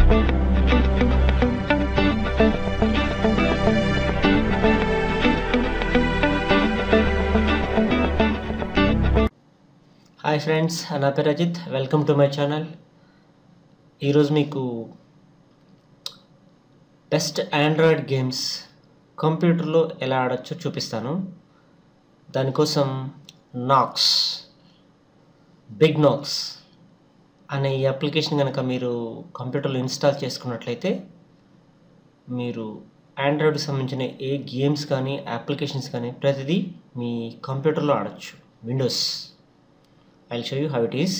Hi friends, నా పేరు Ajit. Welcome to my channel. ఈరోజు మీకు బెస్ట్ ఆండ్రాయిడ్ గేమ్స్ కంప్యూటర్లో ఎలా ఆడొచ్చో చూపిస్తాను. దానికోసం నాక్స్, బిగ్ నాక్స్ అనే ఈ అప్లికేషన్ కనుక మీరు కంప్యూటర్లో ఇన్స్టాల్ చేసుకున్నట్లయితే మీరు ఆండ్రాయిడ్కి సంబంధించిన ఏ గేమ్స్ కానీ అప్లికేషన్స్ కానీ ప్రతిదీ మీ కంప్యూటర్లో ఆడొచ్చు. Windows I'll show you how it is.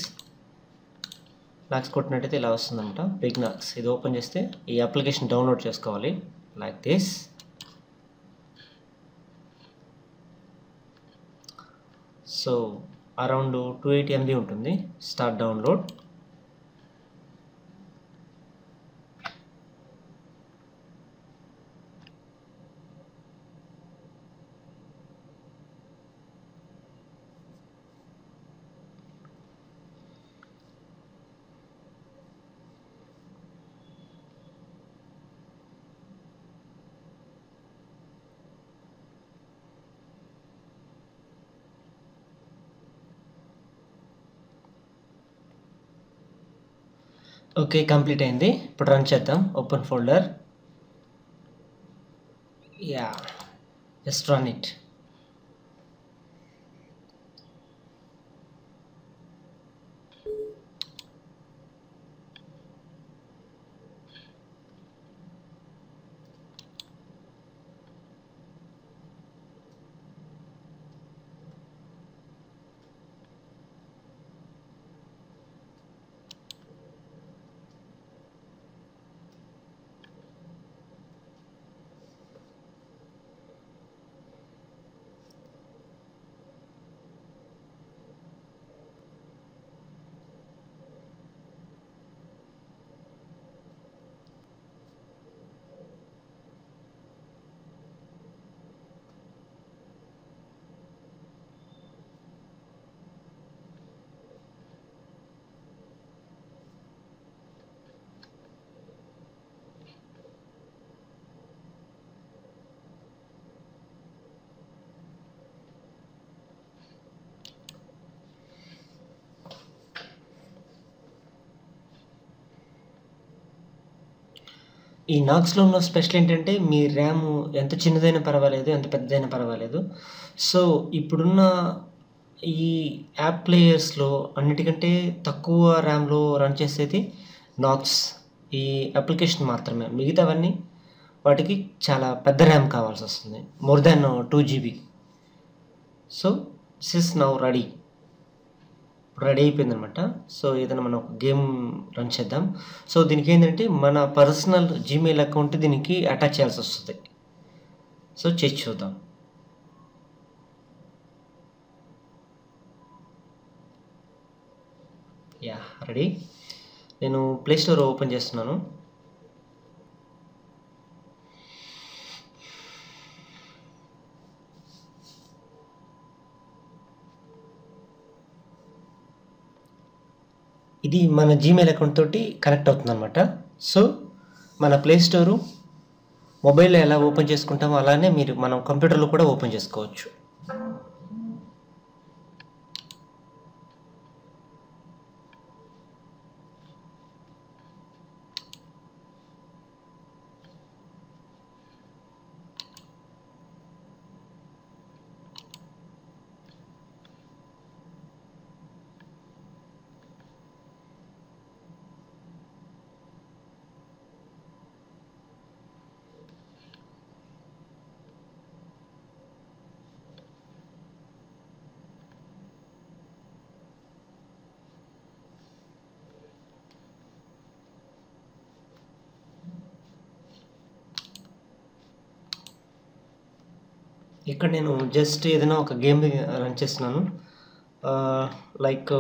నాక్స్ కొట్టినట్టయితే ఇలా వస్తుందన్నమాట. బిగ్ నాక్స్ ఇది ఓపెన్ చేస్తే ఈ అప్లికేషన్ డౌన్లోడ్ చేసుకోవాలి. Like this. So around 280 MB ఉంటుంది. Start download. ఓకే, కంప్లీట్ అయింది. ఇప్పుడు రన్ చేద్దాం. Open folder. Just run it. ఈ నాక్స్లో ఉన్న స్పెషల్ ఏంటంటే మీ ర్యామ్ ఎంత చిన్నదైనా పర్వాలేదు, ఎంత పెద్దదైనా పర్వాలేదు. సో ఇప్పుడున్న ఈ యాప్ ప్లేయర్స్లో అన్నిటికంటే తక్కువ ర్యామ్లో రన్ చేసేది నాక్స్ ఈ అప్లికేషన్ మాత్రమే. మిగతావన్నీ వాటికి చాలా పెద్ద ర్యామ్ కావాల్సి వస్తుంది, more than 2 GB. So this is now ready అయిపోయింది అనమాట. సో ఏదైనా మనం ఒక గేమ్ రన్ చేద్దాం. సో దీనికి ఏంటంటే మన పర్సనల్ జీమెయిల్ అకౌంట్ దీనికి అటాచ్ చేయాల్సి వస్తుంది. సో చేసి చూద్దాం. రెడీ. నేను ప్లే స్టోర్ ఓపెన్ చేస్తున్నాను. ఇది మన జీమెయిల్ అకౌంట్ తోటి కనెక్ట్ అవుతుంది అనమాట. సో మన ప్లే స్టోరు మొబైల్లో ఎలా ఓపెన్ చేసుకుంటామో అలానే మనం కంప్యూటర్లో కూడా ఓపెన్ చేసుకోవచ్చు. ఇక్కడ నేను జస్ట్ ఏదైనా ఒక గేమ్ రన్ చేస్తున్నాను. లైక్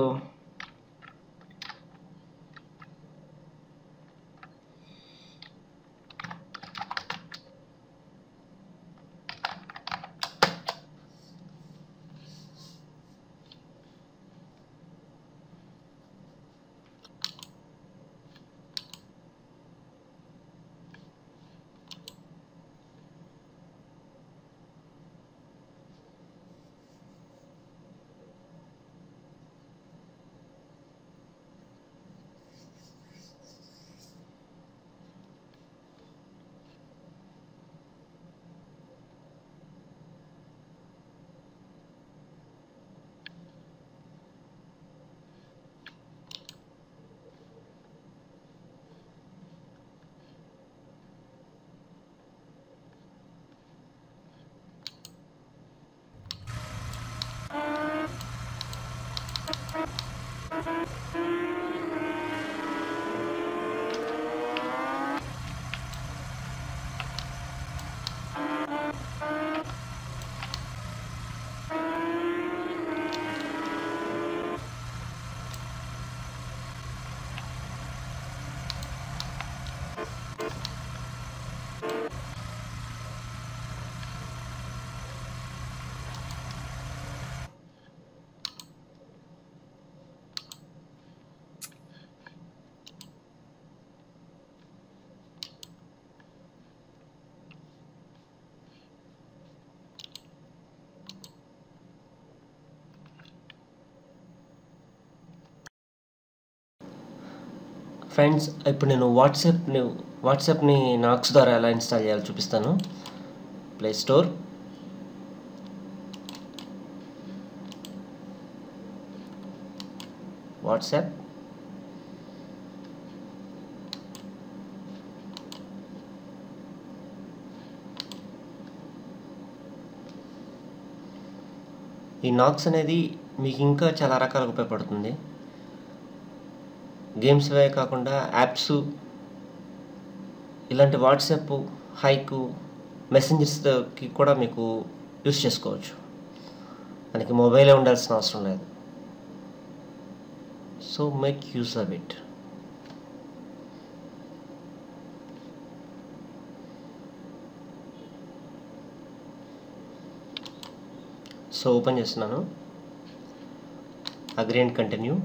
ఫ్రెండ్స్, ఇప్పుడు నేను వాట్సాప్ని నాక్స్ ద్వారా ఎలా ఇన్స్టాల్ చేయాలో చూపిస్తాను. ప్లే స్టోర్, వాట్సాప్, ఈ నాక్స్ అనేది మీకు ఇంకా చాలా రకాలుగా ఉపయోగపడుతుంది. గేమ్స్వే కాకుండా యాప్స్, ఇలాంటి వాట్సాప్, హైకు, మెసెంజర్స్కి కూడా మీకు యూస్ చేసుకోవచ్చు. మనకి మొబైలే ఉండాల్సిన అవసరం లేదు. So make use of it. So open చేస్తున్నాను. Agree and continue.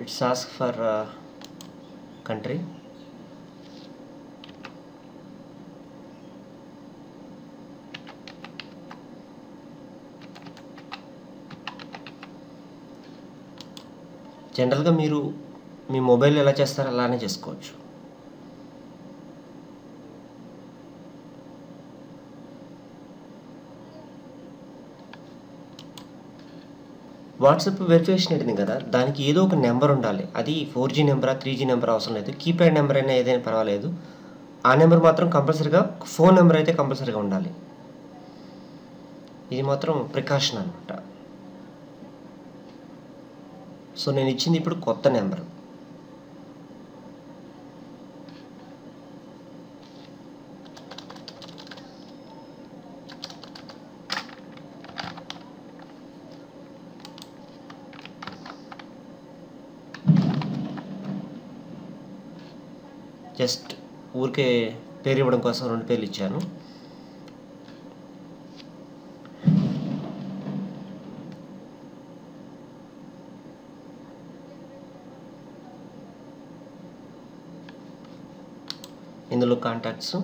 It's ask for country. జనరల్గా మీరు మీ మొబైల్ ఎలా చేస్తారో అలానే చేసుకోవచ్చు. వాట్సాప్ వెరిఫికేషన్ అయింది కదా, దానికి ఏదో ఒక నెంబర్ ఉండాలి. అది 4G నెంబరా 3G నెంబర్ అవసరం లేదు. కీప్యాడ్ నెంబర్ అయినా ఏదైనా పర్వాలేదు. ఆ నెంబర్ మాత్రం కంపల్సరీగా, ఫోన్ నెంబర్ అయితే కంపల్సరీగా ఉండాలి. ఇది మాత్రం ప్రికాషన్ అనమాట. సో నేను ఇచ్చింది ఇప్పుడు కొత్త నెంబర్. జస్ట్ ఊరికే పేరు ఇవ్వడం కోసం 2 పేర్లు ఇచ్చాను. ఇందులో కాంటాక్ట్స్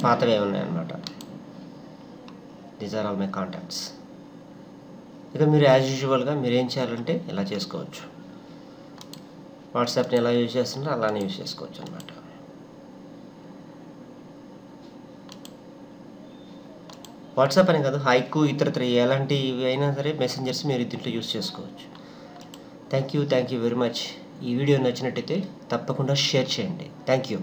పాతవే ఉన్నాయన్నమాట. These are all my contacts. ఇక మీరు యాజ్ యూజువల్గా మీరు ఏం చేయాలంటే ఇలా చేసుకోవచ్చు. వాట్సాప్ని ఎలా యూజ్ చేస్తున్నారో అలానే యూజ్ చేసుకోవచ్చు అన్నమాట. వాట్సాప్ అని కాదు, హైకు, ఇతరత్ర ఎలాంటివి అయినా సరే మెసెంజర్స్ మీరు దీంట్లో యూజ్ చేసుకోవచ్చు. Thank you very much. ఈ వీడియో నచ్చినట్టయితే తప్పకుండా షేర్ చేయండి. Thank you.